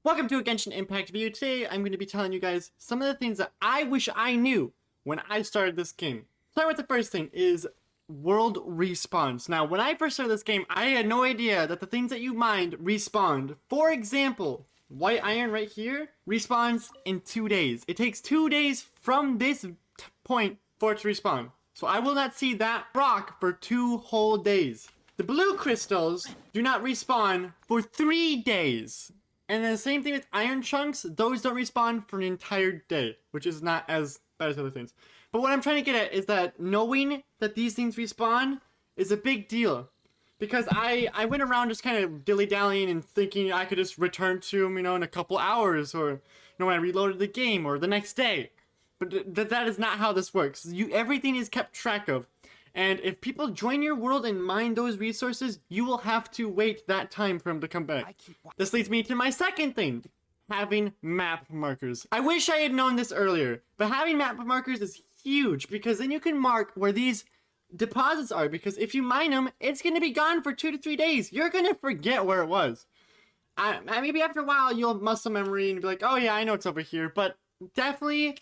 Welcome to a Genshin Impact video. Today I'm going to be telling you guys some of the things that I wish I knew when I started this game. Start with the first thing is world respawns. Now when I first started this game, I had no idea that the things that you mined respawned. For example, white iron right here respawns in 2 days. It takes 2 days from this point for it to respawn. So I will not see that rock for 2 whole days. The blue crystals do not respawn for 3 days. And then the same thing with iron chunks, those don't respawn for an entire day, which is not as bad as other things. But what I'm trying to get at is that knowing that these things respawn is a big deal. Because I went around just kind of dilly-dallying and thinking I could just return to them, in a couple hours, or, when I reloaded the game, or the next day. But that is not how this works. Everything is kept track of. And if people join your world and mine those resources, you will have to wait that time for them to come back. This leads me to my second thing, having map markers. I wish I had known this earlier, but having map markers is huge because then you can mark where these deposits are, because if you mine them, it's going to be gone for 2 to 3 days. You're going to forget where it was. Maybe after a while, you'll have muscle memory and be like, oh yeah, I know it's over here, but definitely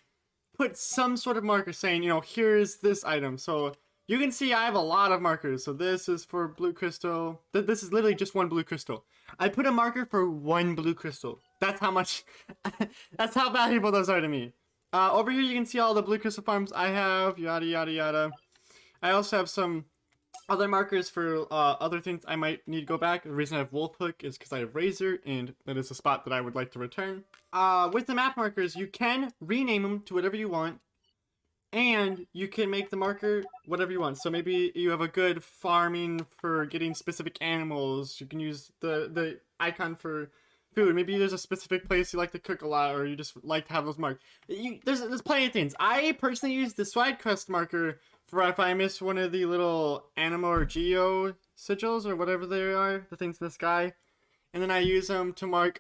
put some sort of marker saying, here's this item. So you can see I have a lot of markers. So this is for blue crystal. This is literally just one blue crystal. I put a marker for 1 blue crystal. That's how much, that's how valuable those are to me. Over here you can see all the blue crystal farms I have, yada yada yada. I also have some other markers for other things I might need to go back. The reason I have Wolf Hook is because I have Razor, and that is a spot that I would like to return. With the map markers, you can rename them to whatever you want. And you can make the marker whatever you want. So maybe you have a good farming for getting specific animals. You can use the icon for food. Maybe there's a specific place you like to cook a lot, or you just like to have those marked. There's plenty of things. I personally use the side quest marker for if I miss one of the little anima or geo sigils or whatever they are, the things in the sky. And then I use them to mark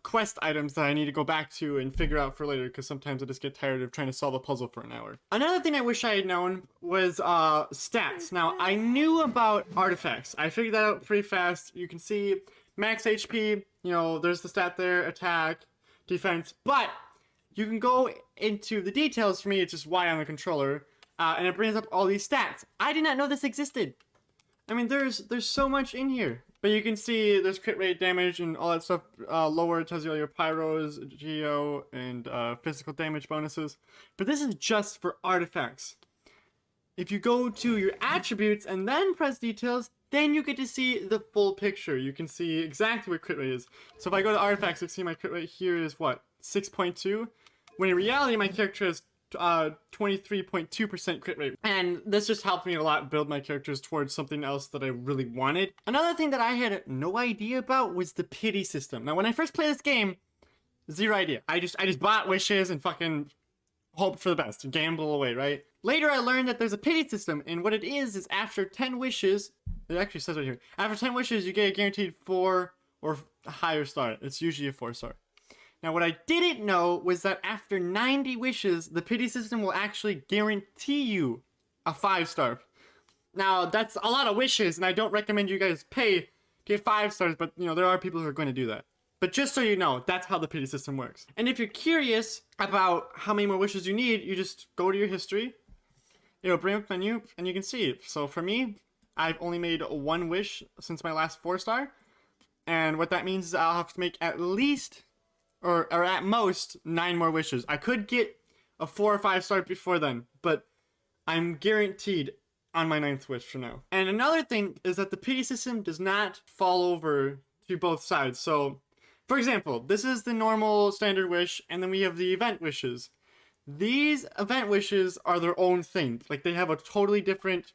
quest items that I need to go back to and figure out for later, because sometimes I just get tired of trying to solve a puzzle for an hour. Another thing I wish I had known was stats. Now, I knew about artifacts. I figured that out pretty fast. You can see max HP, there's the stat there, attack, defense, but you can go into the details. For me, it's just Y on the controller, and it brings up all these stats. I did not know this existed. I mean, there's so much in here. But you can see there's crit rate, damage, and all that stuff. Lower, it tells you all your pyros, geo, and physical damage bonuses. But this is just for artifacts. If you go to your attributes and then press details, then you get to see the full picture. You can see exactly what crit rate is. So if I go to artifacts, you can see my crit rate here is what? 6.2? When in reality, my character has 23.2% crit rate, and this just helped me a lot build my characters towards something else that I really wanted. Another thing that I had no idea about was the pity system. Now when I first played this game, zero idea. I just bought wishes and fucking hope for the best and gamble away, right? Later I learned that there's a pity system, and what it is after 10 wishes, it actually says right here, after 10 wishes you get a guaranteed 4 or higher star. It's usually a 4-star. Now, what I didn't know was that after 90 wishes, the pity system will actually guarantee you a 5-star. Now, that's a lot of wishes, and I don't recommend you guys pay to get 5 stars, but, there are people who are going to do that. But just so you know, that's how the pity system works. And if you're curious about how many more wishes you need, you just go to your history. It'll bring up the menu, and you can see it. So for me, I've only made 1 wish since my last 4-star. And what that means is I'll have to make at least, or at most, 9 more wishes. I could get a 4 or 5-star before then, but I'm guaranteed on my 9th wish for now. And another thing is that the pity system does not fall over to both sides. So, for example, this is the normal standard wish, and then we have the event wishes. These event wishes are their own thing. Like, they have a totally different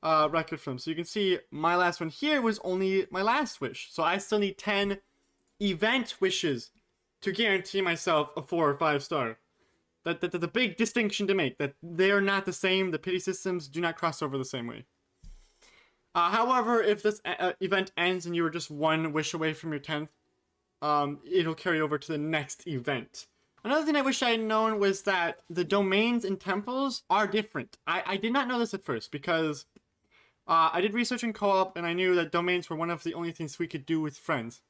record from them. So you can see my last one here was only my last wish. So I still need 10 event wishes to guarantee myself a 4 or 5-star. That's a big distinction to make, that they're not the same. The pity systems do not cross over the same way. However, if this event ends and you were just 1 wish away from your 10th, it'll carry over to the next event. Another thing I wish I had known was that the domains and temples are different. I did not know this at first, because I did research in co-op, and I knew that domains were one of the only things we could do with friends.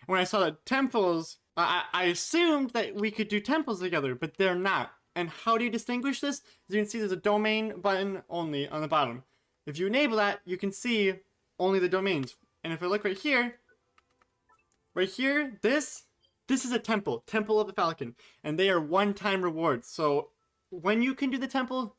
When I saw that temples I assumed that we could do temples together, but they're not. And how do you distinguish this? As you can see, there's a domain button only on the bottom. If you enable that, you can see only the domains. And if I look right here, this is a temple, Temple of the Falcon, and they are one-time rewards. So when you can do the temple,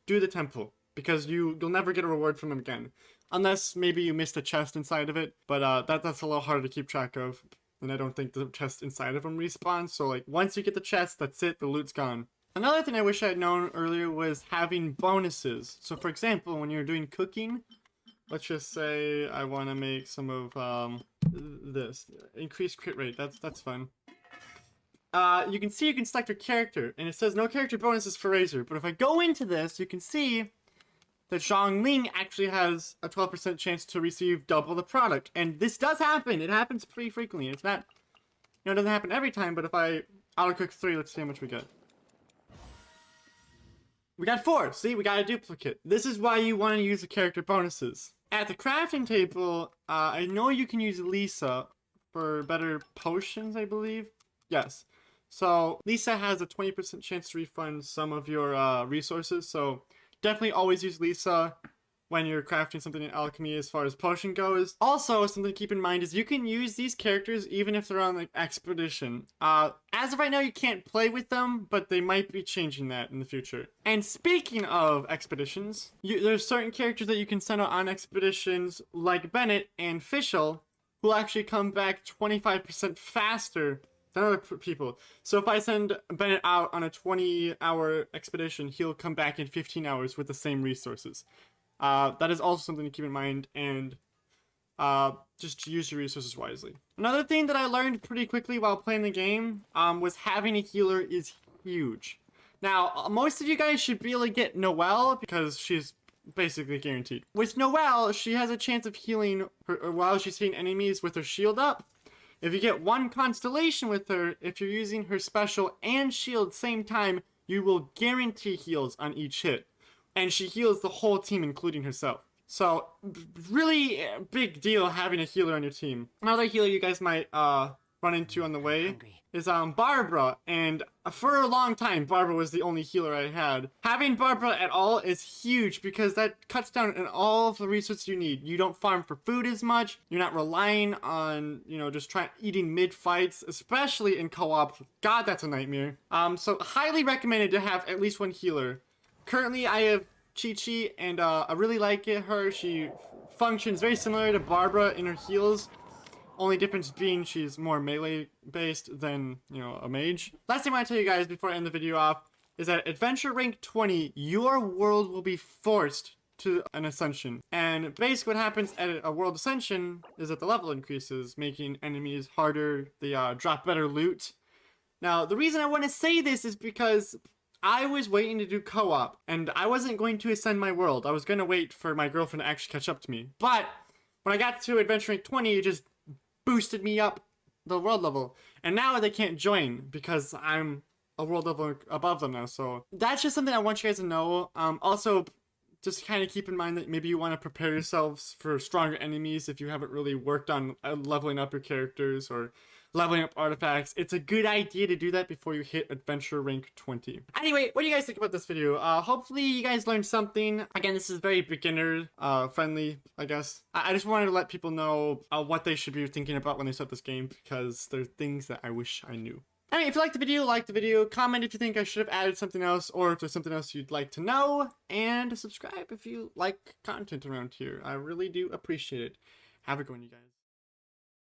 because you'll never get a reward from them again, unless maybe you missed a chest inside of it. But that's a little harder to keep track of, and I don't think the chest inside of them respawns. So like once you get the chest, that's it. The loot's gone. Another thing I wish I had known earlier was having bonuses. So for example, when you're doing cooking, let's just say I want to make some of this increased crit rate. That's fun. You can see you can select your character, and it says no character bonuses for Razor. But if I go into this, you can see that Zhongling actually has a 12% chance to receive double the product. And this does happen. It happens pretty frequently. It's not, it doesn't happen every time, but if I auto-cook 3, let's see how much we get. We got 4. See, we got a duplicate. This is why you want to use the character bonuses. At the crafting table, I know you can use Lisa for better potions, I believe. Yes. So Lisa has a 20% chance to refund some of your resources. So definitely always use Lisa when you're crafting something in alchemy as far as potion goes. Also, something to keep in mind is you can use these characters even if they're on like expedition. As of right now, you can't play with them, but they might be changing that in the future. And speaking of expeditions, there's certain characters that you can send out on expeditions like Bennett and Fischl, who actually come back 25% faster than other people. So if I send Bennett out on a 20-hour expedition, he'll come back in 15 hours with the same resources. That is also something to keep in mind, and just use your resources wisely. Another thing that I learned pretty quickly while playing the game was having a healer is huge. Now, most of you guys should be able to get Noelle because she's basically guaranteed. With Noelle, she has a chance of healing while she's hitting enemies with her shield up. If you get 1 constellation with her, if you're using her special and shield same time, you will guarantee heals on each hit. And she heals the whole team, including herself. So, really big deal having a healer on your team. Another healer you guys might run into on the way is Barbara. And for a long time, Barbara was the only healer I had. Having Barbara at all is huge because that cuts down on all of the resources you need. You don't farm for food as much. You're not relying on, just eating mid-fights, especially in co-op. God, that's a nightmare. So highly recommended to have at least 1 healer. Currently, I have Chi-Chi, and I really like her. She functions very similar to Barbara in her heals. Only difference being she's more melee-based than, a mage. Last thing I want to tell you guys before I end the video off is that Adventure Rank 20, your world will be forced to an ascension. And basically what happens at a world ascension is that the level increases, making enemies harder, they drop better loot. Now, the reason I want to say this is because I was waiting to do co-op, and I wasn't going to ascend my world. I was going to wait for my girlfriend to actually catch up to me. But when I got to Adventure Rank 20, it just boosted me up the world level. And now they can't join because I'm a world level above them now. So that's just something I want you guys to know. Also, just kind of keep in mind that maybe you want to prepare yourselves for stronger enemies if you haven't really worked on leveling up your characters or leveling up artifacts. It's a good idea to do that before you hit Adventure Rank 20. Anyway, what do you guys think about this video? Hopefully you guys learned something. Again, this is very beginner friendly, I guess. I just wanted to let people know what they should be thinking about when they start this game, because there's things that I wish I knew. Anyway, if you liked the video, comment if you think I should have added something else, or if there's something else you'd like to know, and subscribe if you like content around here. I really do appreciate it. Have a good one, you guys.